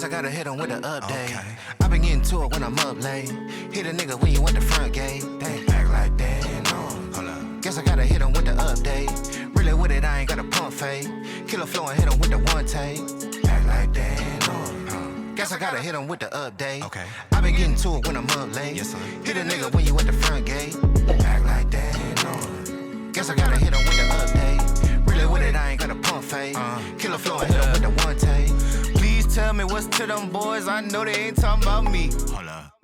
Guess I gotta hit him with the update. I been getting to it when I'm up late. Hit a nigga when you at the front gate. They act like that, no. Hold up. Guess I gotta hit him with the update. Really with it, I ain't got a pump fake. Killer flow and hit him with the one take. Act like that, no. Guess I gotta hit him with the update. I been getting to it when I'm up late. Hit a nigga when you at the front gate. Act like that, no. Guess I gotta hit him with the update. Really with it, I ain't got a pump fake. Killer flow and hit him with the one take. Please tell me what's to them boys. I know they ain't talking about me.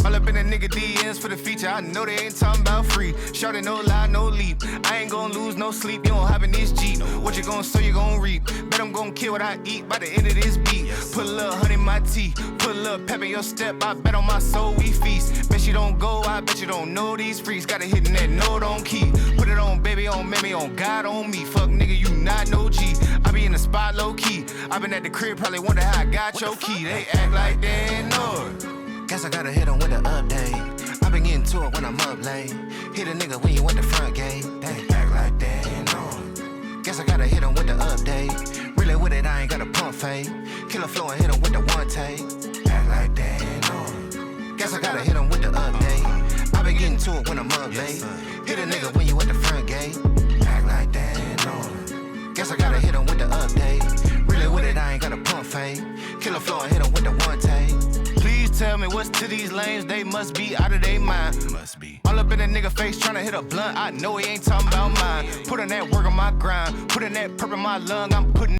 All up in the nigga DMs for the feature. I know they ain't talking about free. Shorty, no lie, no leap. I ain't gon' lose no sleep. You don't hop in this Jeep. What you gon' sow, you gon' reap. Bet I'm gon' kill what I eat by the end of this beat. Put a little honey in my tea. Put a little pep in your step. I bet on my soul we feast. Bet you don't go, I bet you don't know these freaks. Gotta hit in that note on key. Put it on baby, on mammy, on God, on me. Fuck nigga, you not no G. I be in the spot low key. I been at the crib, probably wonder how I got your key. They act like they know it. Guess I gotta hit him with the update. I been getting to it when I'm up late. Hit a nigga when you at the front gate. They act like they know. Guess I gotta hit him with the update. Really with it, I ain't got a pump fake. Killer flow and hit him with the one take. Act like they know. Guess I gotta hit him with the update. I been getting to it when I'm up late. Hit a nigga when you at the front gate. Act like they know. Guess I gotta hit him with the update. Really with it, I ain't got a pump fake. Killer flow and hit him with the one take. Tell me what's to these lanes, they must be out of their mind. Must be. All up in a nigga face tryna hit a blunt, I know he ain't talking about mine. Putting that work on my grind, putting that purp in my lung, I'm putting